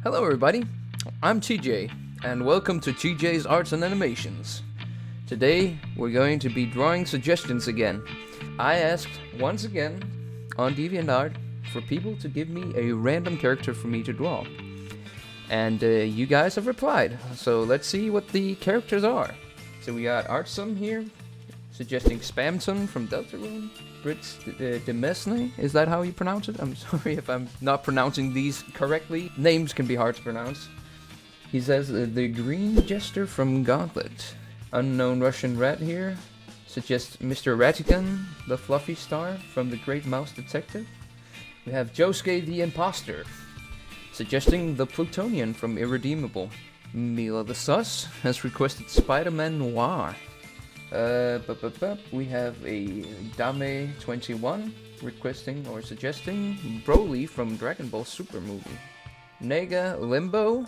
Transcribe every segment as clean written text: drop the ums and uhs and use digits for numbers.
Hello everybody, I'm TJ, and welcome to TJ's Arts and Animations. Today, we're going to be drawing suggestions again. I asked, once again, on Deviantart, for people to give me a random character for me to draw. And you guys have replied, so let's see what the characters are. So we got Artsum here, suggesting Spamton from Deltarune. Brits Demesne, is that how you pronounce it? I'm sorry if I'm not pronouncing these correctly. Names can be hard to pronounce. He says the Green Jester from Gauntlet. Unknown Russian Rat here suggests Mr. Ratigan, the Fluffy Star from the Great Mouse Detective. We have Josuke the Imposter, suggesting the Plutonian from Irredeemable. Mila the Sus has requested Spider-Man Noir. We have a Dame21 requesting or suggesting Broly from Dragon Ball Super movie. Nega Limbo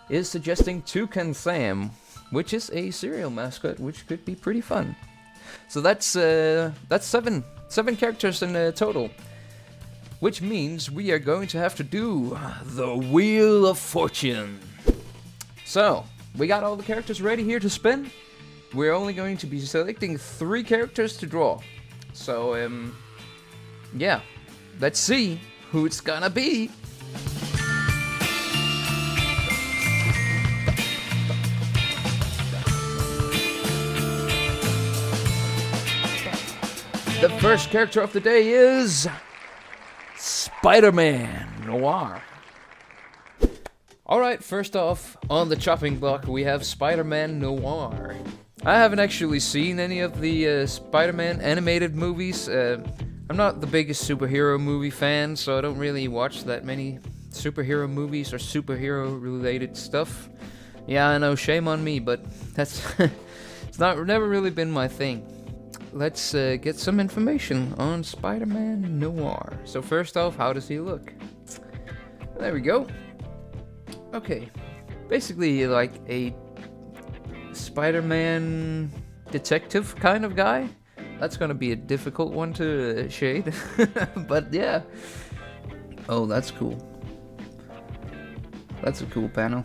is suggesting Toucan Sam, which is a cereal mascot, which could be pretty fun. So that's seven characters in total, which means we are going to have to do the Wheel of Fortune. So we got all the characters ready here to spin. We're only going to be selecting 3 characters to draw. So, yeah. Let's see who it's gonna be. The first character of the day is Spider-Man Noir. Alright, first off, on the chopping block, we have Spider-Man Noir. I haven't actually seen any of the Spider-Man animated movies. I'm not the biggest superhero movie fan, so I don't really watch that many superhero movies or superhero-related stuff. Yeah, I know, shame on me, but that's it's never really been my thing. Let's get some information on Spider-Man Noir. So first off, how does he look? There we go. Okay, basically like a Spider-Man detective kind of guy. That's gonna be a difficult one to shade, but yeah. Oh, that's cool. That's a cool panel.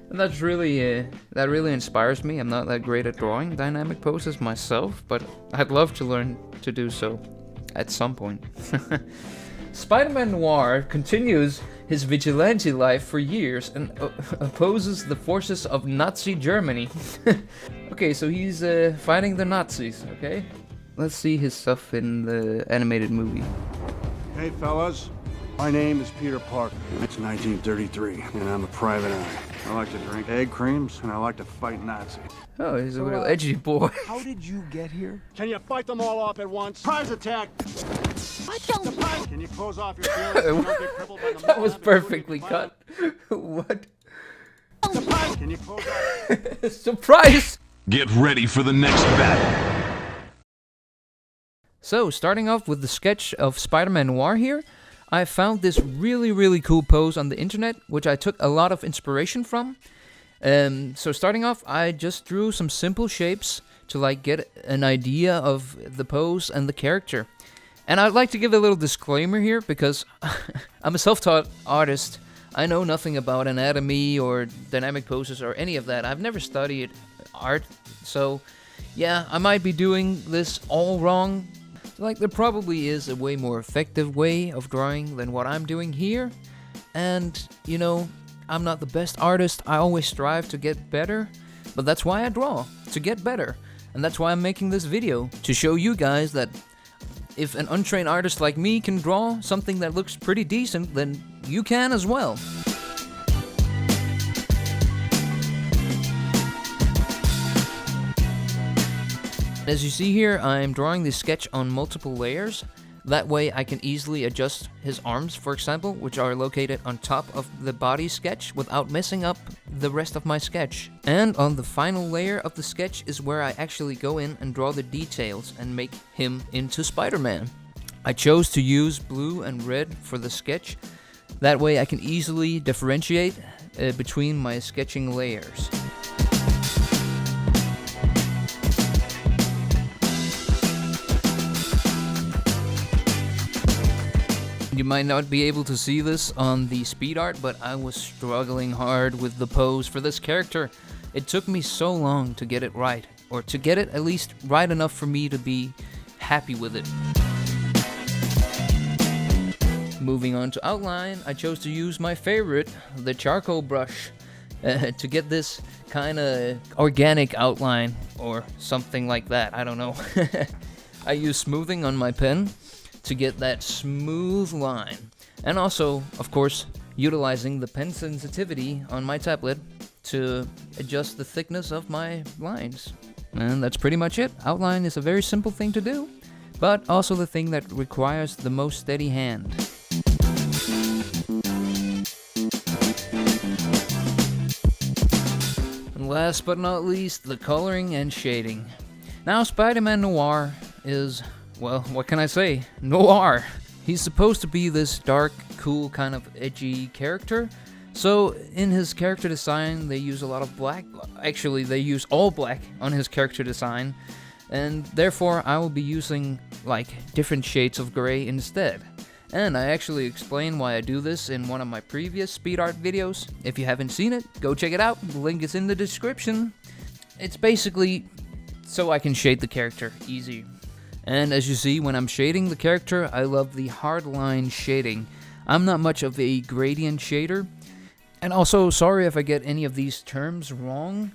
And that's really, that really inspires me. I'm not that great at drawing dynamic poses myself, but I'd love to learn to do so at some point. Spider-Man Noir continues his vigilante life for years and opposes the forces of Nazi Germany. Okay, so he's fighting the Nazis, okay? Let's see his stuff in the animated movie. Hey fellas, my name is Peter Parker. It's 1933, and I'm a private eye. I like to drink egg creams, and I like to fight Nazis. Oh, he's a real edgy boy. How did you get here? Can you fight them all off at once? Surprise attack! Surprise! Can you close off your feelings so you don't get crippled by the That was perfectly cut. What? Surprise! Can you close off? Surprise! Get ready for the next battle. So, starting off with the sketch of Spider-Man Noir here, I found this really cool pose on the internet, which I took a lot of inspiration from. So starting off, I just drew some simple shapes to like get an idea of the pose and the character. And I'd like to give a little disclaimer here, because I'm a self-taught artist. I know nothing about anatomy or dynamic poses or any of that. I've never studied art, so yeah, I might be doing this all wrong. Like, there probably is a way more effective way of drawing than what I'm doing here. And, you know, I'm not the best artist. I always strive to get better. But that's why I draw, to get better. And that's why I'm making this video, to show you guys that if an untrained artist like me can draw something that looks pretty decent, then you can as well. As you see here, I'm drawing this sketch on multiple layers. That way I can easily adjust his arms, for example, which are located on top of the body sketch without messing up the rest of my sketch. And on the final layer of the sketch is where I actually go in and draw the details and make him into Spider-Man. I chose to use blue and red for the sketch. That way I can easily differentiate between my sketching layers. You might not be able to see this on the Speedart, but I was struggling hard with the pose for this character. It took me so long to get it right, or to get it at least right enough for me to be happy with it. Moving on to outline, I chose to use my favorite, the charcoal brush, to get this kind of organic outline, or something like that, I don't know. I use smoothing on my pen to get that smooth line, and also, of course, utilizing the pen sensitivity on my tablet to adjust the thickness of my lines. And that's pretty much it. Outline is a very simple thing to do, but also the thing that requires the most steady hand. And last but not least, the coloring and shading. Now, Spider-Man Noir is, well, what can I say? Noir! He's supposed to be this dark, cool, kind of edgy character. So, in his character design, they use a lot of black. Actually, they use all black on his character design. And therefore, I will be using, like, different shades of gray instead. And I actually explain why I do this in one of my previous Speedart videos. If you haven't seen it, go check it out. The link is in the description. It's basically so I can shade the character easy. And as you see, when I'm shading the character, I love the hardline shading. I'm not much of a gradient shader. And also, sorry if I get any of these terms wrong.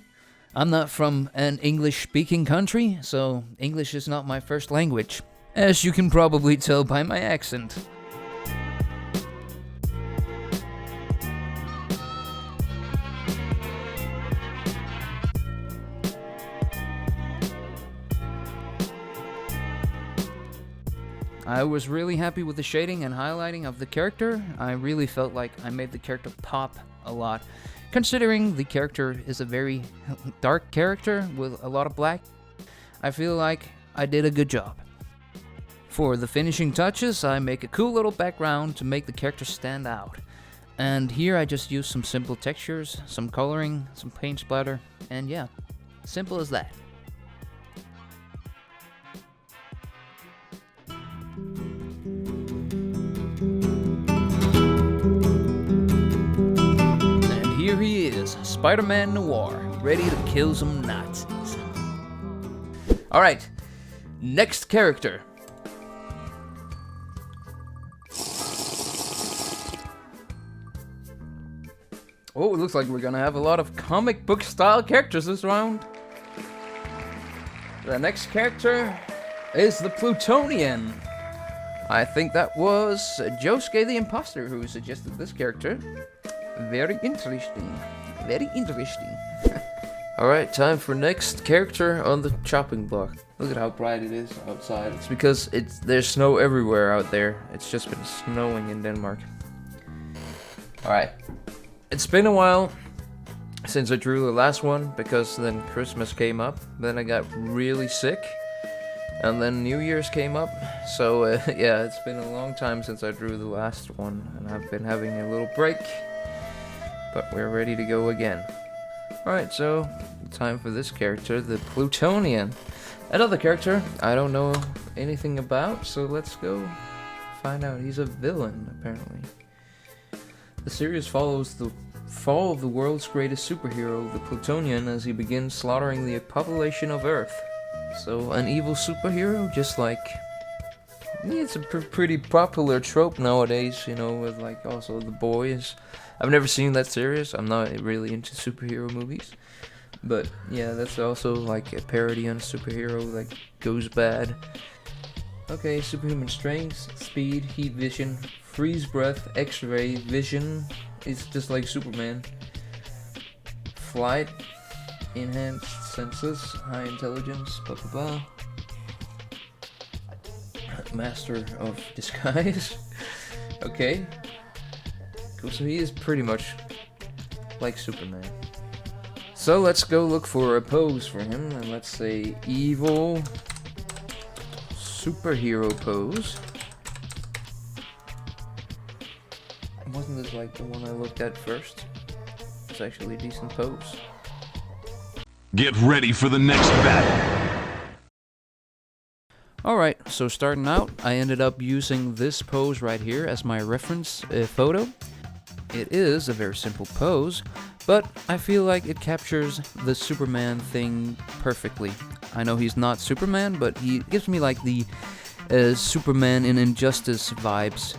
I'm not from an English-speaking country, so English is not my first language, as you can probably tell by my accent. I was really happy with the shading and highlighting of the character. I really felt like I made the character pop a lot, considering the character is a very dark character with a lot of black. I feel like I did a good job. For the finishing touches, I make a cool little background to make the character stand out. And here I just use some simple textures, some coloring, some paint splatter, and yeah, simple as that. Here he is, Spider-Man Noir, ready to kill some Nazis. Alright, next character. Oh, it looks like we're gonna have a lot of comic book style characters this round. The next character is the Plutonian. I think that was Josuke the Imposter who suggested this character. Very interesting. Very interesting. Alright, time for next character on the chopping block. Look at how bright it is outside. It's because there's snow everywhere out there. It's just been snowing in Denmark. Alright. It's been a while since I drew the last one, because then Christmas came up. Then I got really sick. And then New Year's came up. So yeah, it's been a long time since I drew the last one. And I've been having a little break. But we're ready to go again. Alright, so time for this character, the Plutonian. Another character I don't know anything about, so let's go find out. He's a villain, apparently. The series follows the fall of the world's greatest superhero, the Plutonian, as he begins slaughtering the population of Earth. So, an evil superhero, just like... it's a pretty popular trope nowadays, you know, with like also The Boys. I've never seen that series. I'm not really into superhero movies. But yeah, that's also like a parody on a superhero that goes bad. Okay, superhuman strength, speed, heat vision, freeze breath, x-ray, vision. It's just like Superman. Flight, enhanced senses, high intelligence, blah blah blah. Master of disguise. Okay. Cool, so he is pretty much like Superman. So let's go look for a pose for him, and let's say evil superhero pose. Wasn't this like the one I looked at first? It's actually a decent pose. Get ready for the next battle. Alright, so starting out, I ended up using this pose right here as my reference photo. It is a very simple pose, but I feel like it captures the Superman thing perfectly. I know he's not Superman, but he gives me like the Superman in Injustice vibes,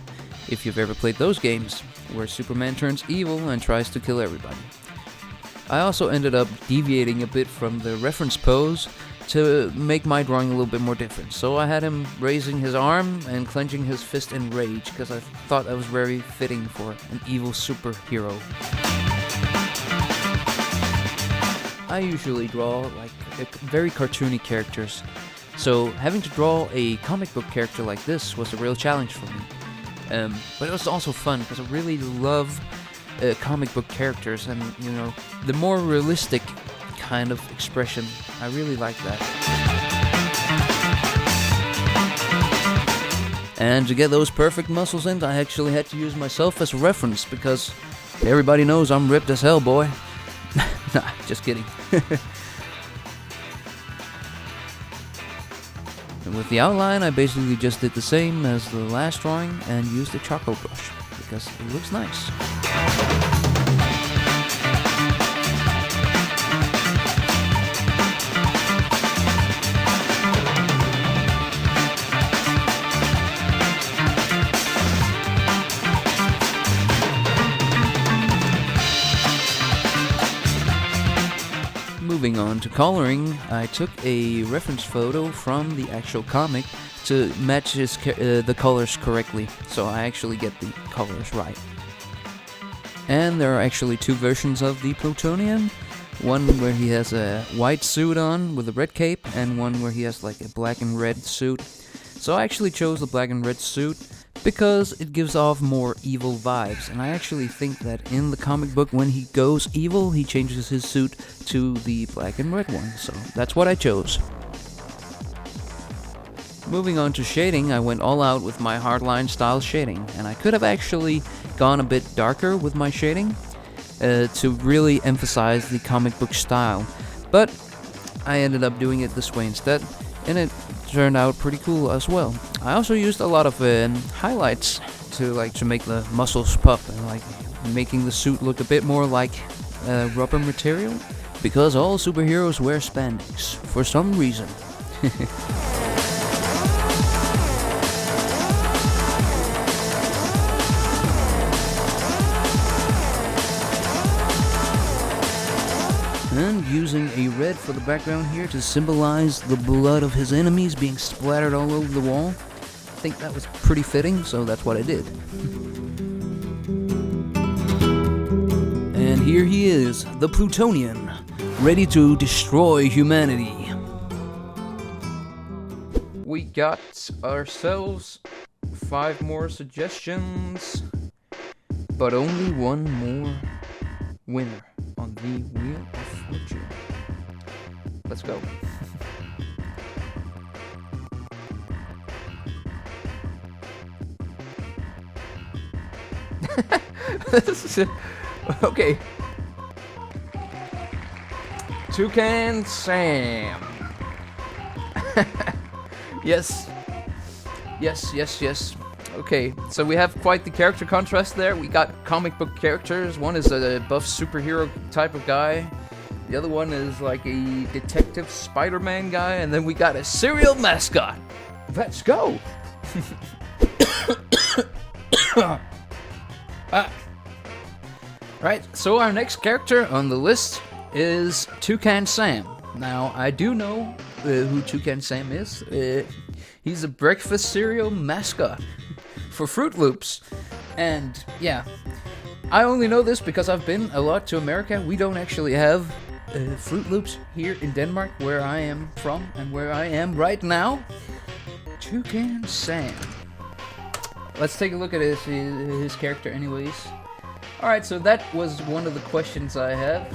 if you've ever played those games, where Superman turns evil and tries to kill everybody. I also ended up deviating a bit from the reference pose to make my drawing a little bit more different. So I had him raising his arm and clenching his fist in rage, because I thought that was very fitting for an evil superhero. I usually draw like very cartoony characters, so having to draw a comic book character like this was a real challenge for me. But it was also fun, because I really love comic book characters, and you know, the more realistic kind of expression, I really like that. And to get those perfect muscles in, I actually had to use myself as a reference, because everybody knows I'm ripped as hell, boy. Nah, just kidding. And with the outline, I basically just did the same as the last drawing and used a charcoal brush, because it looks nice. Moving on to coloring, I took a reference photo from the actual comic to match the colors correctly, so I actually get the colors right. And there are actually two versions of the Plutonian, one where he has a white suit on with a red cape, and one where he has like a black and red suit. So I actually chose the black and red suit because it gives off more evil vibes, and I actually think that in the comic book, when he goes evil, he changes his suit to the black and red one, so that's what I chose. Moving on to shading, I went all out with my hardline style shading, and I could have actually gone a bit darker with my shading to really emphasize the comic book style, but I ended up doing it this way instead, and it turned out pretty cool as well. I also used a lot of highlights to make the muscles pop, and like making the suit look a bit more like rubber material, because all superheroes wear spandex for some reason. And using a red for the background here to symbolize the blood of his enemies being splattered all over the wall. I think that was pretty fitting, so that's what I did. And here he is, the Plutonian, ready to destroy humanity. We got ourselves 5 more suggestions, but only one more winner on the Wheel of Fortune. Let's go. Okay. Toucan Sam. Yes. Okay, so we have quite the character contrast there. We got comic book characters. One is a buff superhero type of guy. The other one is like a detective Spider-Man guy. And then we got a cereal mascot. Let's go! Right, so our next character on the list is Toucan Sam. Now, I do know who Toucan Sam is. He's a breakfast cereal mascot for Fruit Loops. And yeah, I only know this because I've been a lot to America. We don't actually have Fruit Loops here in Denmark, where I am from and where I am right now. Toucan Sam. Let's take a look at his character anyways. Alright, so that was one of the questions I have.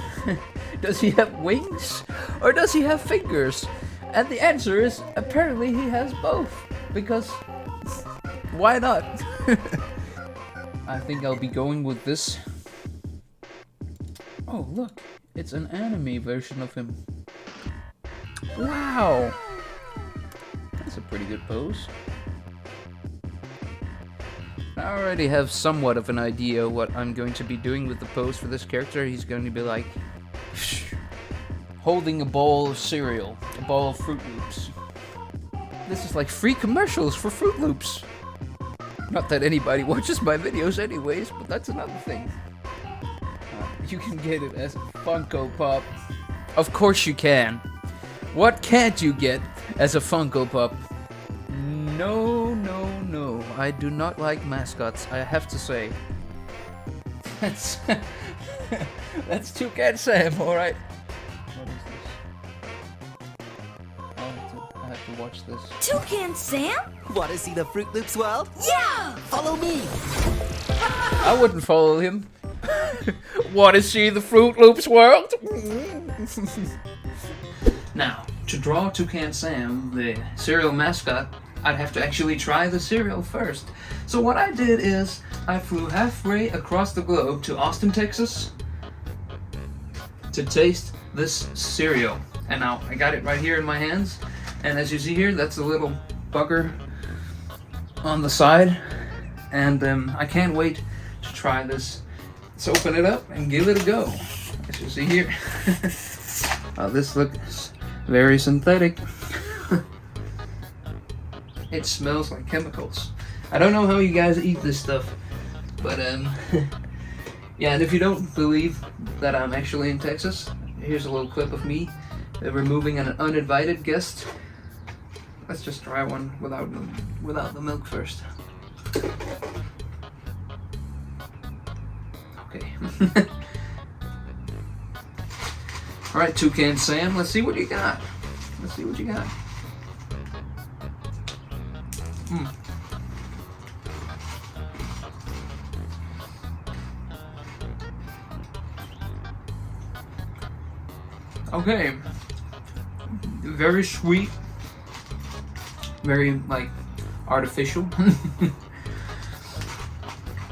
Does he have wings? Or does he have fingers? And the answer is, apparently he has both. Because, why not? I think I'll be going with this. Oh, look. It's an anime version of him. Wow! That's That's a pretty good pose. I already have somewhat of an idea what I'm going to be doing with the pose for this character. He's going to be like holding a bowl of cereal, a bowl of Fruit Loops. This is like free commercials for Fruit Loops. Not that anybody watches my videos anyways, but that's another thing. You can get it as a Funko Pop. Of course you can. What can't you get as a Funko Pop? No, no, no. I do not like mascots, I have to say. That's that's Toucan Sam, alright. What is this? I have to watch this. Toucan Sam? Want to see the Fruit Loops world? Yeah! Follow me! I wouldn't follow him. Want to see the Fruit Loops world? Now, to draw Toucan Sam, the cereal mascot, I'd have to actually try the cereal first. So what I did is, I flew halfway across the globe to Austin, Texas, to taste this cereal. And now, I got it right here in my hands, and as you see here, that's a little bugger on the side, and I can't wait to try this. Let's open it up and give it a go. As you see here, this looks very synthetic. It smells like chemicals. I don't know how you guys eat this stuff, but yeah. And if you don't believe that I'm actually in Texas, here's a little clip of me removing an uninvited guest. Let's just try one without the milk first. Okay. All right, Toucan Sam. Let's see what you got. Let's see what you got. Okay. Very sweet. Very, like, artificial.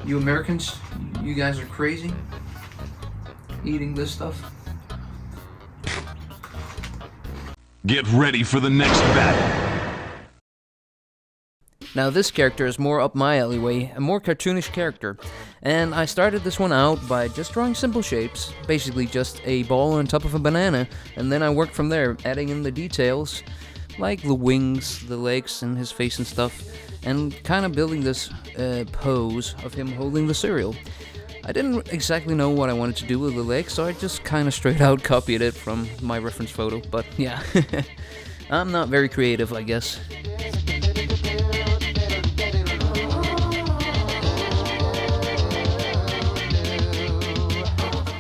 You Americans, you guys are crazy. Eating this stuff. Get ready for the next battle. Now this character is more up my alleyway, a more cartoonish character, and I started this one out by just drawing simple shapes, basically just a ball on top of a banana, and then I worked from there, adding in the details, like the wings, the legs, and his face and stuff, and kind of building this pose of him holding the cereal. I didn't exactly know what I wanted to do with the legs, so I just kind of straight out copied it from my reference photo, but yeah, I'm not very creative, I guess.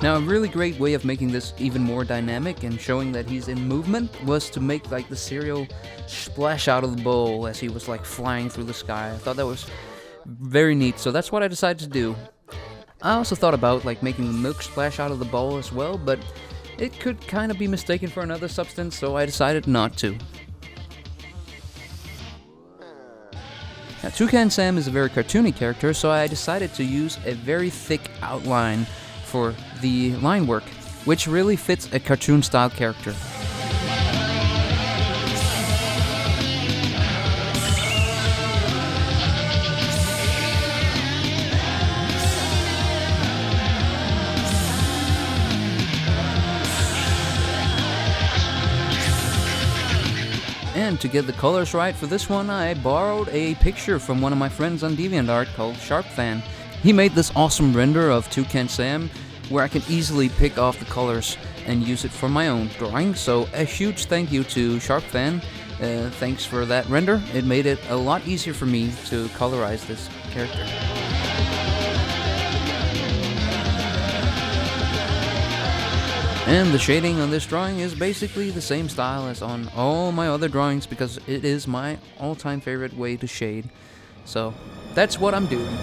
Now, a really great way of making this even more dynamic and showing that he's in movement was to make like the cereal splash out of the bowl as he was like flying through the sky. I thought that was very neat, so that's what I decided to do. I also thought about like making the milk splash out of the bowl as well, but it could kind of be mistaken for another substance, so I decided not to. Now, Toucan Sam is a very cartoony character, so I decided to use a very thick outline for the line work, which really fits a cartoon-style character. And to get the colors right for this one, I borrowed a picture from one of my friends on Deviantart called SharpFan. He made this awesome render of Toucan Sam where I can easily pick off the colors and use it for my own drawing, so a huge thank you to SharpFan. Thanks for that render. It made it a lot easier for me to colorize this character. And the shading on this drawing is basically the same style as on all my other drawings because it is my all-time favorite way to shade. So that's what I'm doing.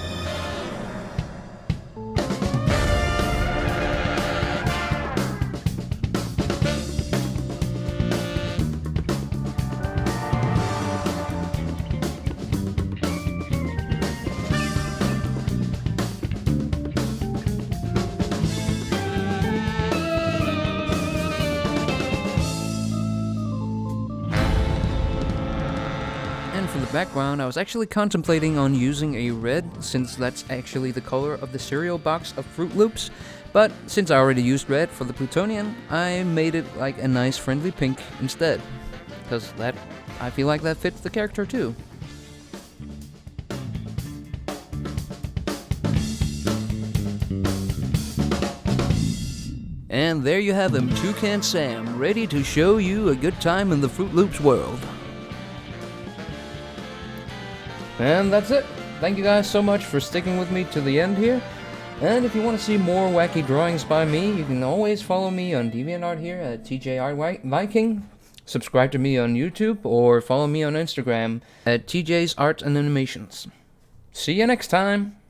background, I was actually contemplating on using a red, since that's actually the color of the cereal box of Fruit Loops, but since I already used red for the Plutonian, I made it like a nice friendly pink instead, because I feel like that fits the character too. And there you have him, Toucan Sam, ready to show you a good time in the Fruit Loops world. And that's it. Thank you guys so much for sticking with me to the end here. And if you want to see more wacky drawings by me, you can always follow me on Deviantart here at TJR Viking. Subscribe to me on YouTube or follow me on Instagram at TJ's Art and Animations. See you next time!